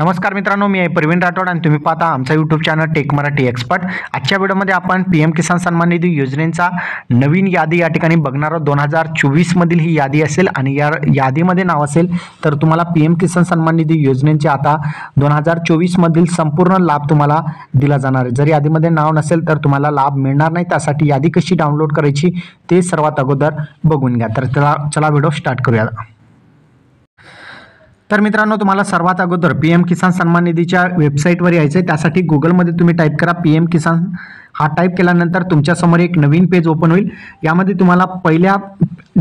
नमस्कार मित्रांनो, मी आहे प्रवीण राठोड आणि तुम्ही पाहता आमचा YouTube channel tech Marathi expert. आजच्या व्हिडिओमध्ये आपण पीएम किसान सन्मान निधी योजनेचा नवीन यादी या ठिकाणी बघणार आहोत। 2024 मधील ही यादी असेल आणि या यादीमध्ये नाव असेल तर तुम्हाला पीएम किसान सन्मान निधी योजनेचे आता 2024 मधील संपूर्ण लाभ तुम्हाला दिला जाणार आहे। जर यादीमध्ये नाव नसेल तर तुम्हाला लाभ मिळणार नाही। त्यासाठी यादी कशी डाउनलोड करायची ते सर्वात अगोदर बघून घ्या। तर चला व्हिडिओ स्टार्ट करूया। तर मित्रांनो, तुम्हाला सर्वात अगोदर पीएम किसान सन्मान निधीच्या वेबसाईटवर यायचं आहे। त्यासाठी गुगलमध्ये तुम्ही टाईप करा पीएम किसान। हा टाईप केल्यानंतर तुमच्यासमोर एक नवीन पेज ओपन होईल। यामध्ये तुम्हाला पहिल्या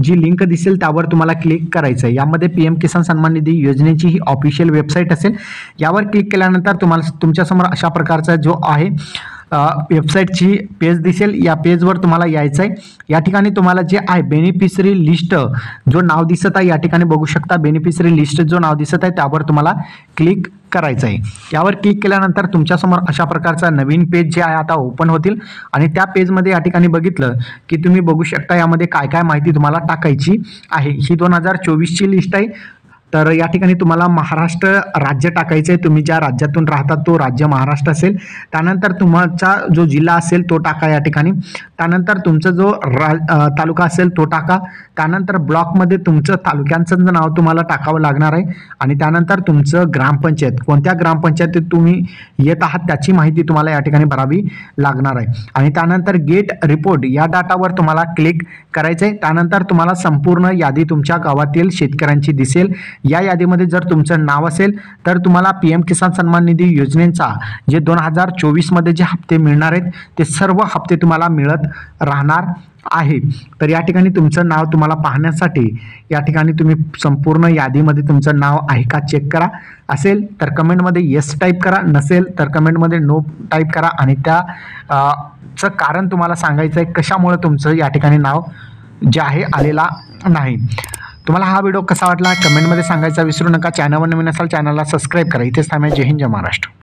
जी लिंक दिसेल त्यावर तुम्हाला क्लिक करायचं आहे। यामध्ये पीएम किसान सन्मान निधी योजनेची ही ऑफिशियल वेबसाईट असेल। यावर क्लिक केल्यानंतर तुम्हाला तुमच्यासमोर अशा प्रकारचा जो आहे वेबसाईटची पेज दिसेल। या पेजवर तुम्हाला यायचं आहे। या ठिकाणी तुम्हाला जे आहे बेनिफिशरी लिस्ट जो नाव दिसत आहे, या ठिकाणी बघू शकता बेनिफिशरी लिस्ट जो नाव दिसत आहे त्यावर तुम्हाला क्लिक करायचं आहे। यावर क्लिक केल्यानंतर तुमच्यासमोर अशा प्रकारचा नवीन पेज जे आहे आता ओपन होतील आणि त्या पेजमध्ये या ठिकाणी बघितलं की तुम्ही बघू शकता यामध्ये काय काय माहिती तुम्हाला टाकायची आहे। ही 2024 ची लिस्ट आहे। तर या ठिकाणी तुम्हाला महाराष्ट्र राज्य टाकायचं आहे। तुम्ही ज्या राज्यातून राहता तो राज्य महाराष्ट्र असेल। त्यानंतर तुमचा जो जिल्हा असेल तो टाका या ठिकाणी। त्यानंतर तुमचा जो तालुका असेल तो टाका। त्यानंतर ब्लॉकमध्ये तुमचं तालुक्यांचं नाव तुम्हाला टाकावं लागणार आहे आणि त्यानंतर तुमचं ग्रामपंचायत, कोणत्या ग्रामपंचायतीत तुम्ही येत आहात त्याची माहिती तुम्हाला या ठिकाणी भरावी लागणार आहे। आणि त्यानंतर गेट रिपोर्ट या डाटावर तुम्हाला क्लिक करायचं आहे। त्यानंतर तुम्हाला संपूर्ण यादी तुमच्या गावातील शेतकऱ्यांची दिसेल। या यादीमध्ये जर तुमचं नाव असेल तर तुम्हाला पीएम किसान सन्मान निधी योजनेचा जे 2024 मध्ये जे हप्ते मिळणार आहेत ते सर्व हप्ते तुम्हाला मिळत राहणार आहे। तर या ठिकाणी तुमचं नाव तुम्हाला पाहण्यासाठी या ठिकाणी तुम्ही संपूर्ण यादीमध्ये तुमचं नाव आहे का चेक करा। असेल तर कमेंटमध्ये येस टाईप करा, नसेल तर कमेंटमध्ये नो टाईप करा आणि त्याचं कारण तुम्हाला सांगायचं आहे कशामुळे तुमचं या ठिकाणी नाव जे आहे आलेला नाही। तुम्हाला हा व्हिडिओ कसा वाटला कमेंटमध्ये सांगायचा विसरू नका। चॅनलवर नवीन असाल चॅनलला सबस्क्राईब करा। इथेच थांबा। जय हिंद, जय महाराष्ट्र।